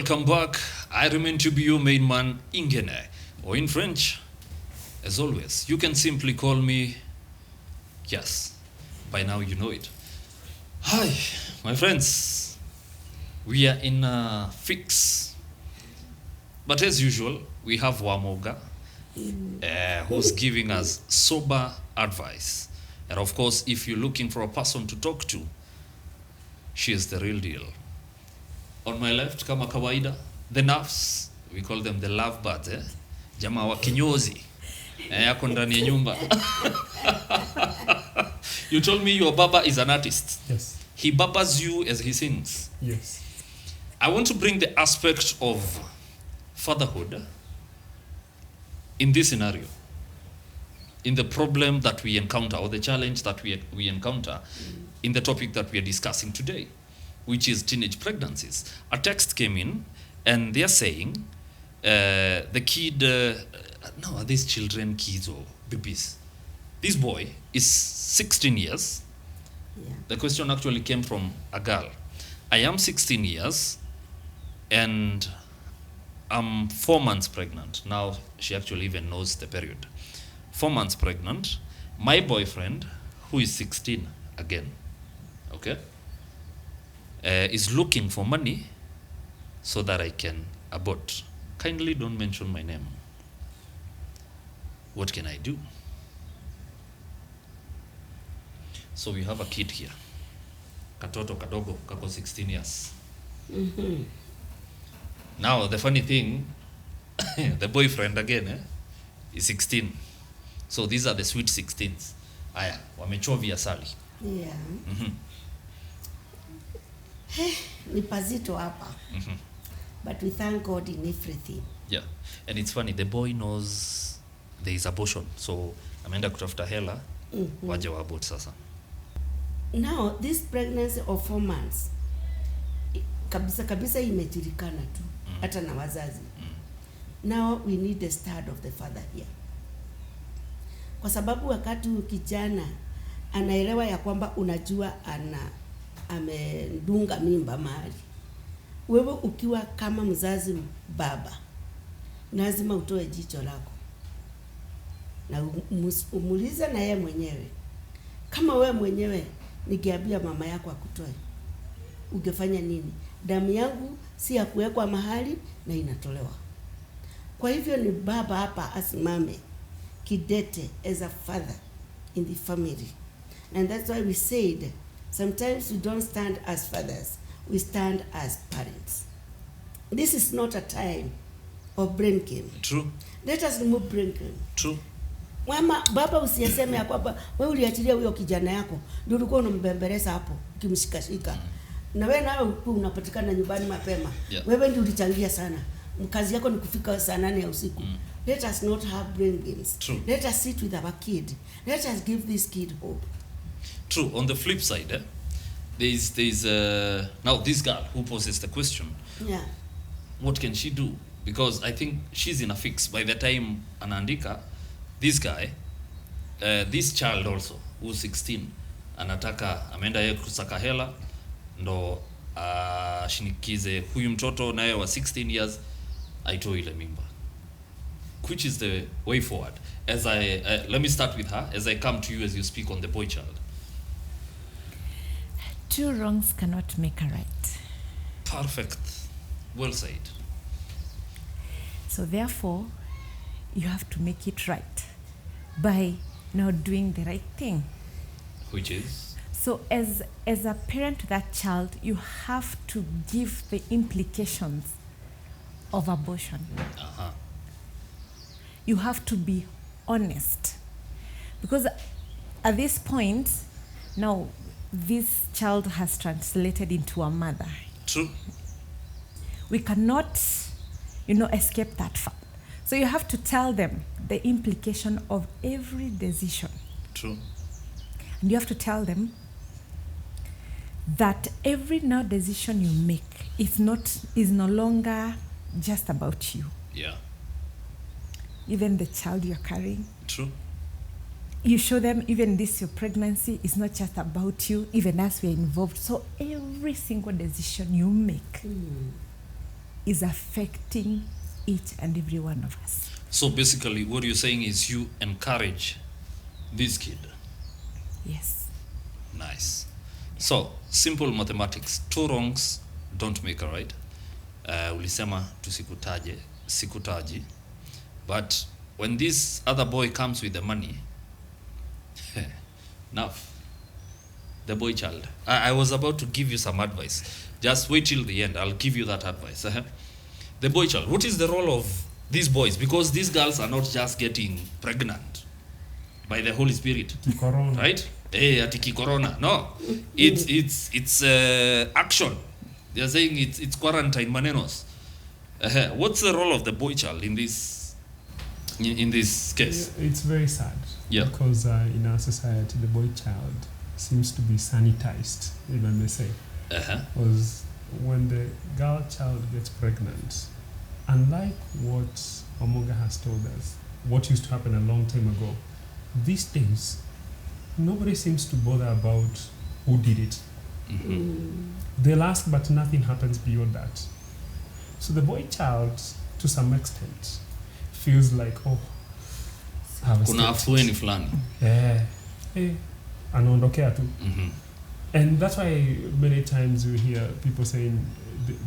welcome back. I remain to be your main man, Ingene, or in French, as always, you can simply call me, yes, by now you know it. Hi, my friends. We are in a fix. But as usual, we have Wamoga, who's giving us sober advice. And of course, if you're looking for a person to talk to, she is the real deal. On my left, kama kawaida, the nerves, we call them the lovebirds, jamaa wa kinyozi, yako ndani ya nyumba. You told me your baba is an artist. Yes. He babas you as he sings. Yes. I want to bring the aspect of fatherhood in this scenario, in the problem that we encounter, or the challenge that we encounter in the topic that we are discussing today, which is teenage pregnancies. A text came in, and they're saying the kid, no, are these children kids or babies? This boy is 16 years. Yeah. The question actually came from a girl. I am 16 years, and I'm 4 months pregnant. Now she actually even knows the period. 4 months pregnant. My boyfriend, who is 16 again, okay, is looking for money so that I can abort. Kindly don't mention my name. What can I do? So we have a kid here. Katoto kadogo, kako 16 years. Mm-hmm. Now, the funny thing, the boyfriend again is 16. So these are the sweet 16s. Aya, wamechovia sali. Yeah. Mm-hmm. Ni pazito hapa. Mm-hmm. But we thank God in everything. Yeah. And it's funny, the boy knows there is abortion. So, ameenda kutafuta hela, waje wa abort sasa. Now, this pregnancy of 4 months, kabisa imejulikana tu, hata na wazazi. Now, we need the start of the father here. Kwa sababu wakati kijana anaelewa ya kwamba unajua amedunga mimba mahali. Wewe ukiwa kama mzazi baba, lazima utoe jicho lako. Na umulize na yeye mwenyewe. Kama wewe mwenyewe nikiambia mama yako akutoe, ungefanya nini? Damu yangu si ya kuwekwa mahali na inatolewa. Kwa hivyo ni baba hapa asimame kidete as a father in the family. And that's why we said sometimes we don't stand as fathers, we stand as parents. This is not a time of blinking. True. Let us remove blinking. True. Mama, baba usiyeseme ya kwamba wewe uliachilia huyo kijana yako, ndio ulikuwa unambembeleza hapo, ukimshikashika. Na wewe nawe unapatikana nyumbani mapema. Yeah. Wewe ndio ulichangia sana. Mkazi yako ni kufika saa 8 ya usiku. Let us not have brain games. True. Let us sit with our kid. Let us give this kid hope. True. On the flip side, there's now this girl who poses the question. Yeah. What can she do? Because I think she's in a fix. By the time anaandika, this guy, this child also, who's 16, anataka, ameenda yeye kusaka hela, ndo shinikize huyu mtoto naye wa 16 years, aitoe ile mimba. Which is the way forward? As let me start with her, as I come to you as you speak on the boy child. Two wrongs cannot make a right. Perfect. Well said. So therefore, you have to make it right by now doing the right thing. Which is? So as a parent to that child, you have to give the implications of abortion. Uh-huh. You have to be honest. Because at this point, now this child has translated into a mother. True. We cannot, escape that fact. So you have to tell them the implication of every decision. True. And you have to tell them that every now decision you make is no longer just about you. Yeah. Even the child you're carrying. True. You show them even this, your pregnancy is not just about you, even as we're involved. So every single decision you make is affecting each and every one of us. So basically, what you're saying is you encourage this kid. Yes. Nice. So simple mathematics, 2 wrongs don't make a right. Ulisema sikutaji. But when this other boy comes with the money, enough. The boy child. I was about to give you some advice. Just wait till the end. I'll give you that advice. The boy child. What is the role of these boys? Because these girls are not just getting pregnant by the Holy Spirit. Corona. Right? Atiki corona. No. It's action. They're saying it's quarantine manenos. What's the role of the boy child in this case? Yeah, it's very sad. Yeah. Because in our society, the boy child seems to be sanitized, if I may say. Because when the girl child gets pregnant, unlike what Omoga has told us, what used to happen a long time ago, these days, nobody seems to bother about who did it. They'll ask, but nothing happens beyond that. So the boy child, to some extent, feels like, oh, I have Kuna escaped. afueni fulani. Anaondokea tu. And that's why many times you hear people saying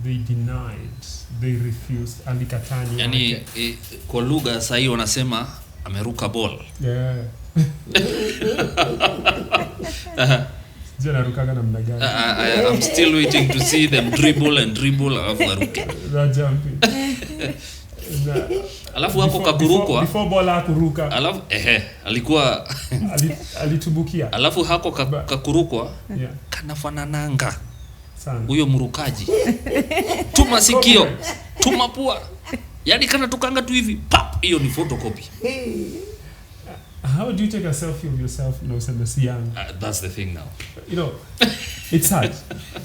they denied, they refused, alikatani. Yani kwa lugha sahi wanasema ameruka ball. Yeah. Jana rukaga namna gani? I'm still waiting to see them dribble alafu aruke. That jumping. Alafu hapo kakurukwa. Before bola kuruka. Alafu alikuwa alitubukia. Alafu hako kakurukwa. Yeah. Kanafanananga. Sana. Huyo mrukaji. Tuma sikio, tuma pua. Yaani kana tukanga tu hivi, pap, hiyo ni photocopy. How do you take a selfie of yourself, young? That's the thing now. It's sad.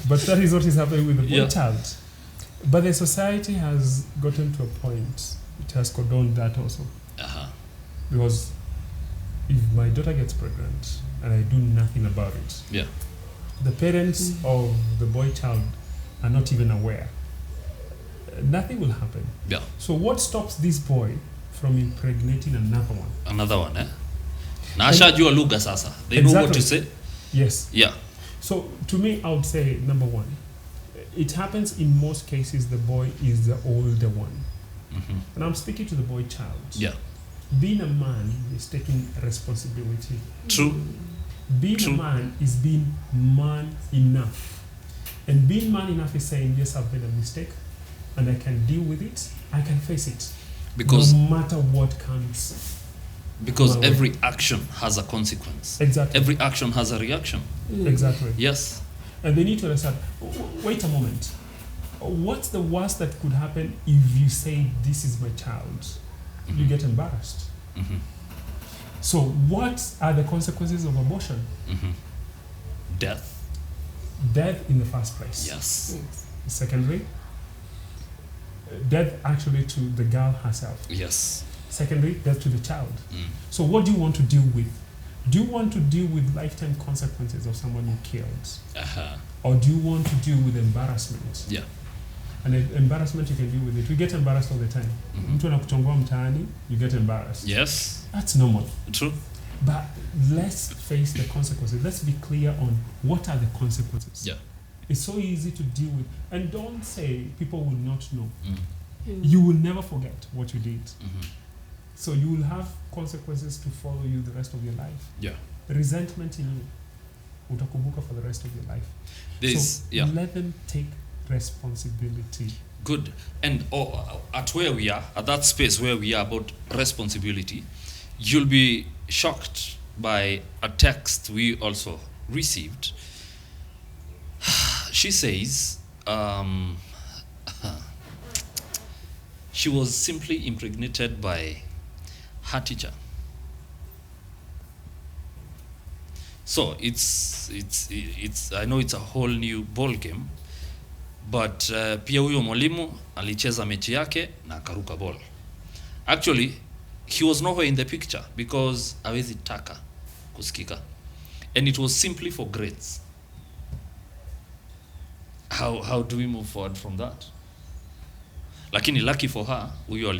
But that is what is happening with the boy Yeah. child. But the society has gotten to a point, it has condoned that also. Because if my daughter gets pregnant and I do nothing about it, Yeah. the parents of the boy child are not even aware. Nothing will happen. Yeah. So what stops this boy from impregnating another one? Another one, Na ashajua lugha sasa. They know what to say. Yes. Yeah. So to me, I would say, number one, it happens in most cases the boy is the older one. And I'm speaking to the boy child. Yeah. Being a man is taking responsibility. True. Being True. a man is being man enough. And being man enough is saying, yes, I've made a mistake and I can deal with it. I can face it. Because no matter what comes. every action has a consequence. Exactly. Every action has a reaction. Exactly. Yes. And they need to understand, wait a moment. What's the worst that could happen if you say, this is my child? You get embarrassed. So what are the consequences of abortion? Death. Death in the first place. Yes. Secondly, death actually to the girl herself. Yes. Secondly, death to the child. So what do you want to deal with? Do you want to deal with lifetime consequences of someone you killed? Or do you want to deal with embarrassment? Yeah. And embarrassment, you can deal with it. We get embarrassed all the time. Mtu anakuchongoa mtaani, you get embarrassed. Yes. That's normal. True. But let's face the consequences. Let's be clear on what are the consequences. Yeah. It's so easy to deal with. And don't say people will not know. You will never forget what you did. So you will have consequences to follow you the rest of your life. Yeah. Resentment in you, utakumbuka for the rest of your life. Let them take responsibility. Good. And at where we are, at that space where we are about responsibility, you'll be shocked by a text we also received. She says she was simply impregnated by her teacher. So it's I know it's a whole new ball game, but pia huyo mwalimu alicheza mechi yake na akaruka ball. Actually, he was nowhere in the picture because hawezi taka kusikika, and it was simply for grades. How do we move forward from that? Lakini lucky for her, huyo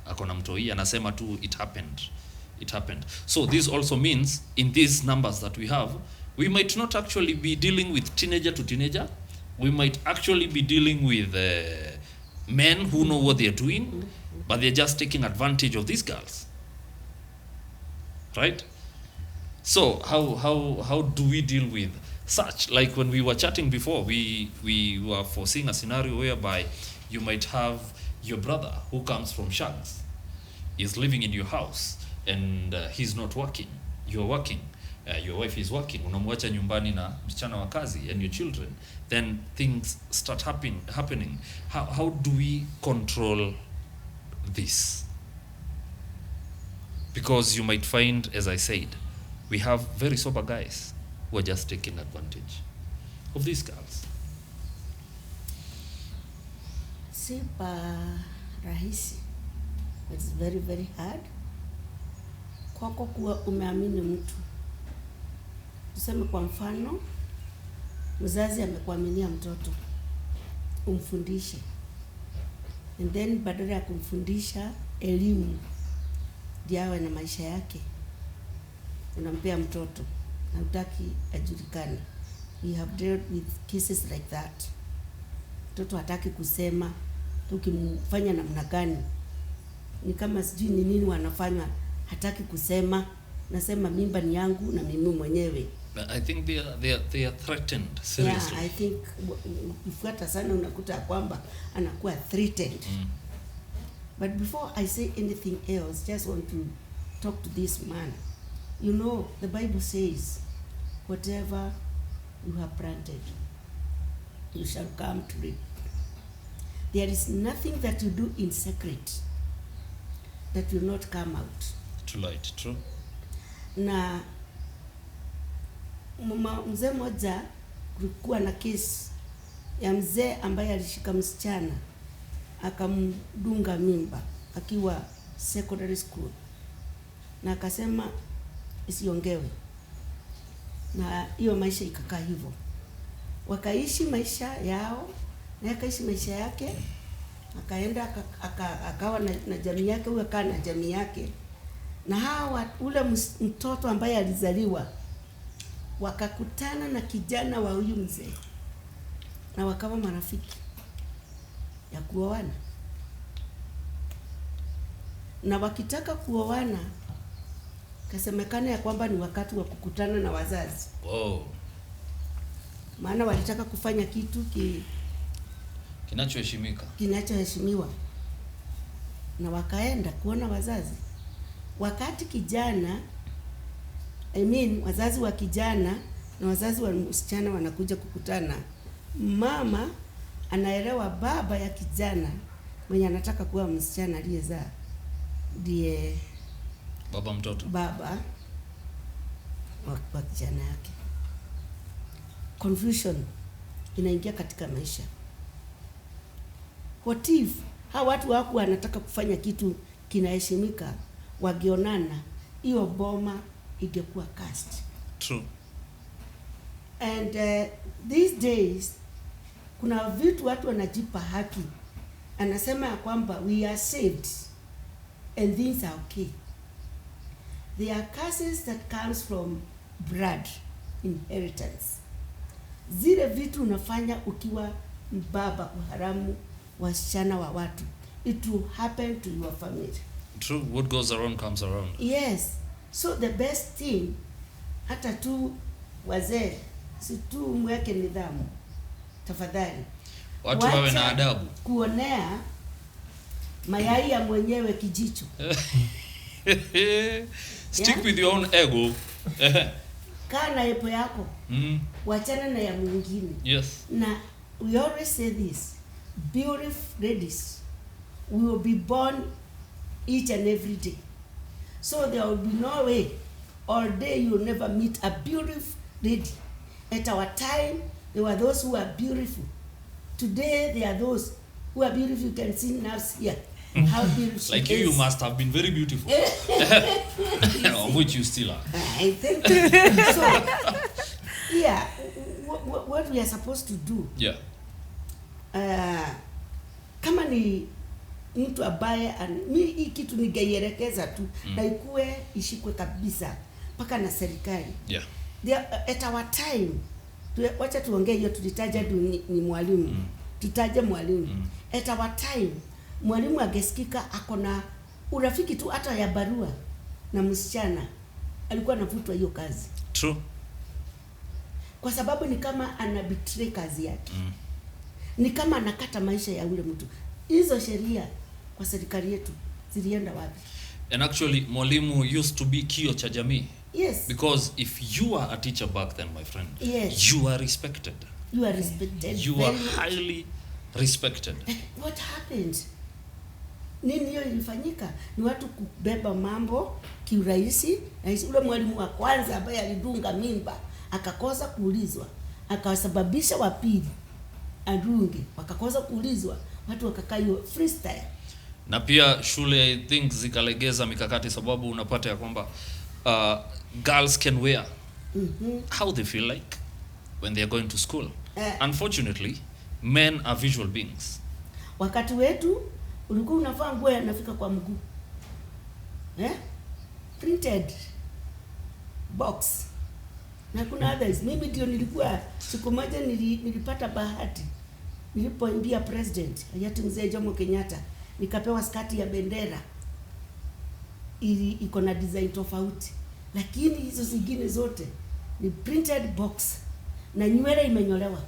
akona mtoi anasema tu it happened. So this also means in these numbers that we have, we might not actually be dealing with teenager to teenager. We might actually be dealing with men who know what they're doing, but they're just taking advantage of these girls. Right? So how do we deal with such? Like when we were chatting before, we were foreseeing a scenario whereby you might have your brother who comes from Shags, is living in your house, and he's not working. You're working. Your wife is working. Unamwacha nyumbani na msichana wa kazi and your children. Then things start happening. How do we control this? Because you might find, as I said, we have very sober guys who are just taking advantage of these girls. Si rahisi. It's very, very hard. Kwako kuwa umeamini mtu. Tuseme kwa mfano, mzazi amekuaminia mtoto, umfundishe. And then badala ya kumfundisha elimu ndio awe na maisha yake, unampea mtoto na hutaki ajulikane. We have dealt with cases like that. Mtoto hataki kusema, ukimfanya namna gani, ni kama sijui ni nini wanafanywa, hataki kusema, nasema mimba ni yangu na mimi mwenyewe. I think they are threatened seriously. Yeah, I think ukifuata sana unakuta kwamba anakuwa threatened. But before I say anything else, just want to talk to this man. You know, the Bible says, whatever you have planted, you shall come to reap. There is nothing that you do in secret that will not come out To light, true. Na mzee mmoja, kulikuwa na kesi ya mzee ambaye alishika msichana akamdunga mimba akiwa secondary school, na akasema isiongewe, na hiyo maisha ikakaa hivyo. Wakaishi maisha yao, na akaishi maisha yake, akaenda akawa na jamii yake, huyo akawa na jamii yake. Na hawa ule mtoto ambaye alizaliwa wakakutana na kijana wa huyu mzee na wakawa marafiki ya kuoana. Na wakitaka kuoana, kasemekana ya kwamba ni wakati wa kukutana na wazazi. Wow. Maana walitaka kufanya kitu kinachoheshimiwa. Na wakaenda kuona wazazi. Wakati kijana, wazazi wa kijana na wazazi wa msichana wanakuja kukutana, mama anaelewa baba ya kijana mwenye anataka kuwa msichana aliyezaa ndiye baba wa kijana yake. Confusion inaingia katika maisha. What if hawa watu wako wanataka kufanya kitu kinaheshimika, wagionana, hiyo boma ingekuwa cast. True. And these days kuna vitu watu wanajipa haki. Anasema ya kwamba we are saved and things are okay. There are curses that comes from blood inheritance. Zile vitu unafanya ukiwa mbaba haramu wasichana wa watu, it will happen to your family. True. What goes around comes around. Yes. So the best thing, hata tu wazee, si tu mweke nidhamu, tafadhali. Watu wawe na adabu. Kuonea mayai ya mwenyewe kijicho. Stick with your own ego. Kaa na epo yako. Wachana na ya mwingine. Yes. Na we always say this, beautiful ladies will be born each and every day. So there will be no way all day you will never meet a beautiful lady. At our time, there were those who are beautiful. Today, there are those who are beautiful. You can see nurse here. How beautiful she like is. you must have been very beautiful. Which you still are. I think so. What we are supposed to do. Yeah. kama ni mtu ambaye hii kitu ningeielekeza tu na ikuwe ishikwe kabisa mpaka na serikali. Yeah. At our time, wacha tuongee hiyo, tulitaja ni mwalimu. Tutaje mwalimu. At our time, mwalimu angesikika ako na urafiki tu hata ya barua na msichana, alikuwa anavutwa hiyo kazi. True. Kwa sababu ni kama ana betray kazi yake. Ni kama anakata maisha ya ule mtu. Hizo sheria kwa serikali yetu zilienda wapi? And actually, mwalimu used to be kio cha jamii. Yes. Because if you are a teacher back then, my friend, yes, you are respected. You are respected. You are highly respected. What happened? Nini hiyo ilifanyika? Ni watu kubeba mambo kiurahisi. Ule mwalimu wa kwanza ambaye alidunga mimba akakosa kuulizwa, akawasababisha wa pili adunge, wakakosa kuulizwa, watu wakakaa hiyo freestyle. Na pia shule I think zikalegeza mikakati, sababu unapata ya kwamba girls can wear how they feel like when they are going to school. Unfortunately, men are visual beings. Wakati wetu ulikuwa unavaa nguo inafika kwa mguu. Printed box. Na kuna others. Mimi ndio nilikuwa siku moja nilipata bahati. Nilipoimbia president, hayati mzee Jomo Kenyatta, nikapewa skati ya bendera. Iko na design tofauti. Lakini hizo zingine zote ni printed box na nywele imenyolewa.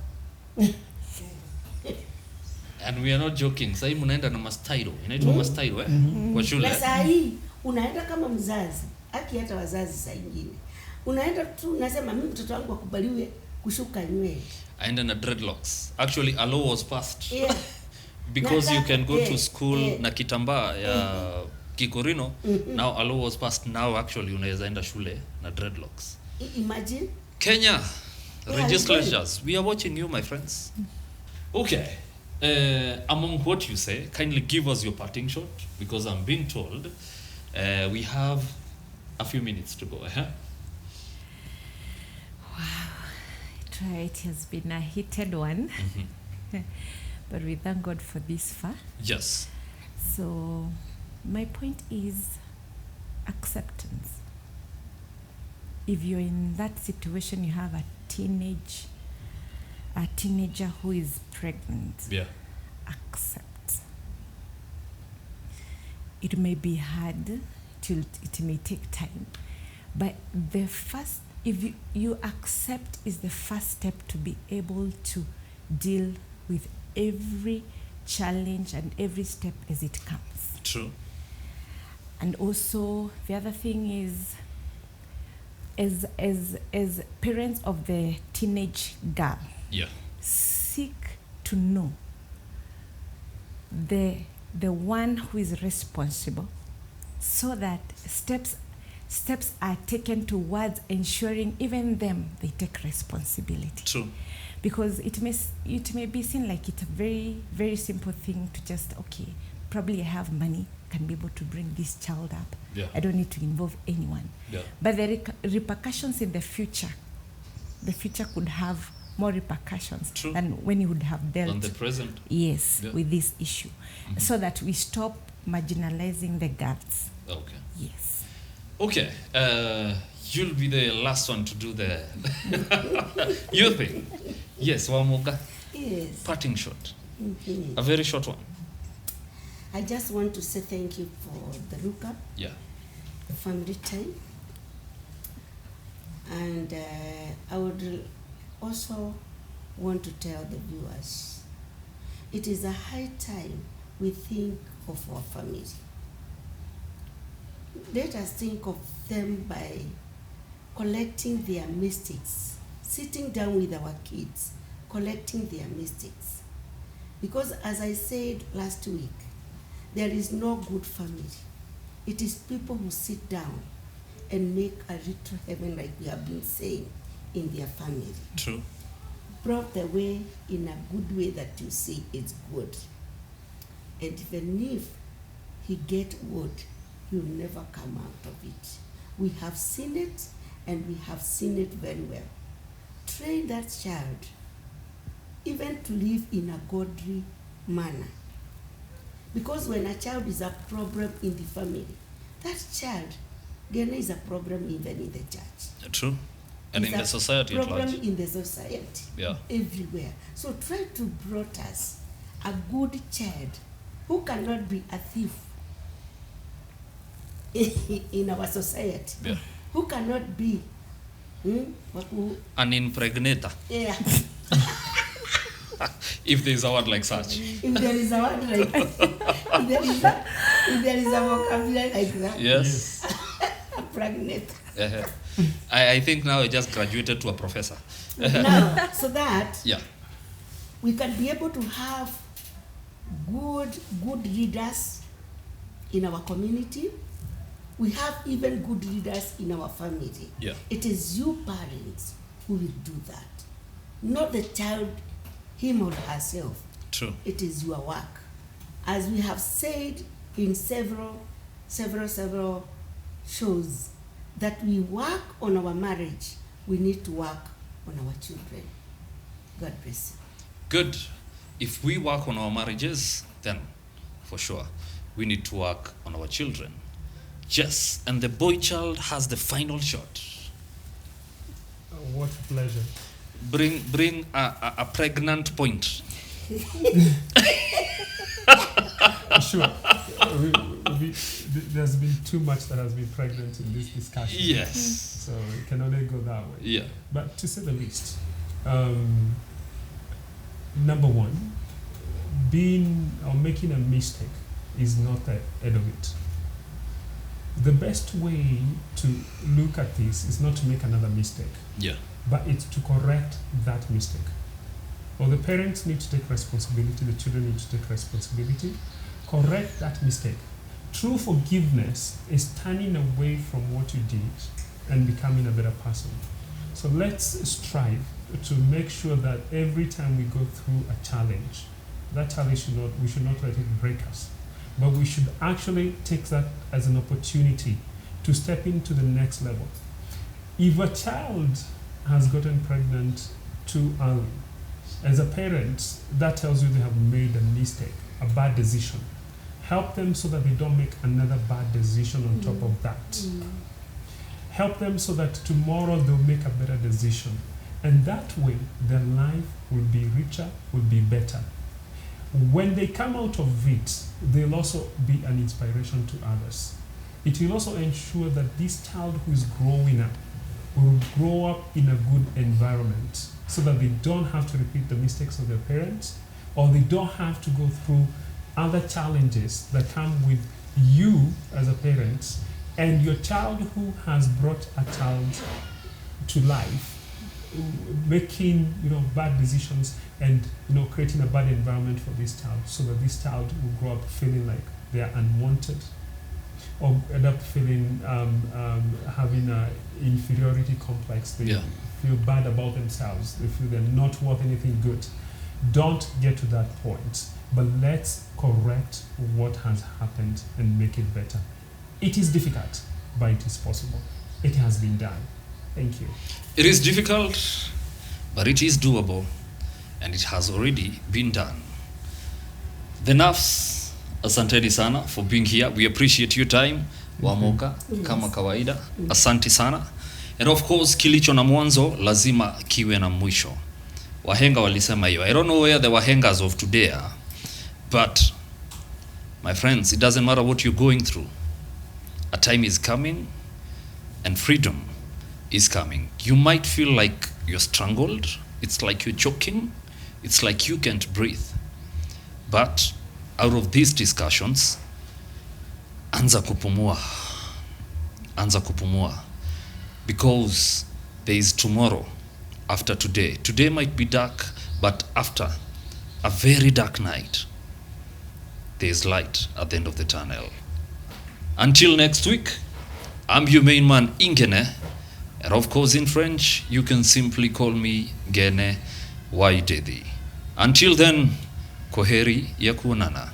And we are not joking. Sasa hivi mnaenda na mastailo. Inaitwa mastailo kwa shule. Na saa hii unaenda kama mzazi, haki hata wazazi saa nyingine. Unaenda tu nasema mimi mtoto wangu akubaliwe kushuka nywele. Aenda na dreadlocks. Actually a law was passed. Yeah. Because you can go to school na kitambaa ya kikorino. Now a law was passed. Now actually unaweza enda shule na dreadlocks. Imagine. Kenya legislatures, we are watching you, my friends. Okay. Among what you say, kindly give us your parting shot, because I'm being told we have a few minutes to go. Wow, it has been a heated one, but we thank God for this far. Yes. So my point is acceptance. If you're in that situation, you have a teenager who is pregnant. Yeah. Accept. It may be hard, it may take time, but the first, if you accept, is the first step to be able to deal with every challenge and every step as it comes. True. And also the other thing is, as parents of the teenage girl, yeah, seek to know the one who is responsible, so that steps are taken towards ensuring even them they take responsibility. True. Because it may be seen like it's a very, very simple thing to just, okay, probably I have money, can be able to bring this child up. Yeah. I don't need to involve anyone. Yeah. But the repercussions in the future could have more repercussions. True. Than when you would have dealt On the present. Yes, Yeah. with this issue. So that we stop marginalizing the girls. Okay. Yes. Okay. You'll be the last one to do the your thing. Yes, Wamuka. Yes. Parting shot. A very short one. I just want to say thank you for the lookup, Yeah. the family time, and I would also want to tell the viewers, it is a high time we think of our family. Let us think of them by collecting their mistakes, sitting down with our kids, collecting their mistakes. Because as I said last week, there is no good family. It is people who sit down and make a little heaven, like we have been saying, in their family. True. Brought the way in a good way that you see it's good. And even if he get wood, he'll never come out of it. We have seen it, and we have seen it very well. Train that child even to live in a godly manner. Because when a child is a problem in the family, that child, Gene, is a problem even in the church. True. And It's in a the society at problem large. in the society. Yeah. Everywhere. So try to brought us a good child who cannot be a thief in our society. Yeah. Who cannot be An impregnator, yeah. if there is a word like such. If there is a word like if there is a vocabulary like that. Yes. Pregnant. I think now I just graduated to a professor. Now, so that Yeah. we can be able to have good leaders in our community. We have even good leaders in our family. Yeah. It is you parents who will do that, not the child, him or herself. True. It is your work. As we have said in several shows, that we work on our marriage, we need to work on our children. God bless you. Good. If we work on our marriages, then for sure we need to work on our children. Yes, and the boy child has the final shot. What a pleasure. Bring a pregnant point. Sure. There's been too much that has been pregnant in this discussion. Yes. So it can only go that way. Yeah. But to say the least, number one, being or making a mistake is not the end of it. The best way to look at this is not to make another mistake, Yeah. but it's to correct that mistake. Or the parents need to take responsibility, the children need to take responsibility, correct that mistake. True forgiveness is turning away from what you did and becoming a better person. So let's strive to make sure that every time we go through a challenge, that challenge we should not let it break us, but we should actually take that as an opportunity to step into the next level. If a child has gotten pregnant too early, as a parent, that tells you they have made a mistake, a bad decision. Help them so that they don't make another bad decision on top of that. Help them so that tomorrow they'll make a better decision. And that way, their life will be richer, will be better. When they come out of it, they'll also be an inspiration to others. It will also ensure that this child who is growing up will grow up in a good environment so that they don't have to repeat the mistakes of their parents, or they don't have to go through other challenges that come with you as a parent and your child who has brought a child to life, making bad decisions and creating a bad environment for this child, so that this child will grow up feeling like they are unwanted, or end up feeling having an inferiority complex. They feel bad about themselves. They feel they're not worth anything good. Don't get to that point, but let's correct what has happened and make it better. It is difficult, but it is possible. It has been done. Thank you. It is difficult, but it is doable, and it has already been done. The nerves, asanteni sana for being here. We appreciate your time. Wamoka kama kawaida. Asante sana. And of course, kilicho na mwanzo lazima kiwe na mwisho. Wahenga walisema hiyo. I don't know where the wahengas of today are, but my friends, it doesn't matter what you're going through. A time is coming, and freedom is coming. You might feel like you're strangled. It's like you're choking. It's like you can't breathe. But out of these discussions, anza kupumua. Anza kupumua. Because there is tomorrow after today. Today might be dark, but after a very dark night, there is light at the end of the tunnel. Until next week, I'm your main man, Ingene. And of course, in French, you can simply call me Gene Waidedi. Until then, Koheri ya kuonana.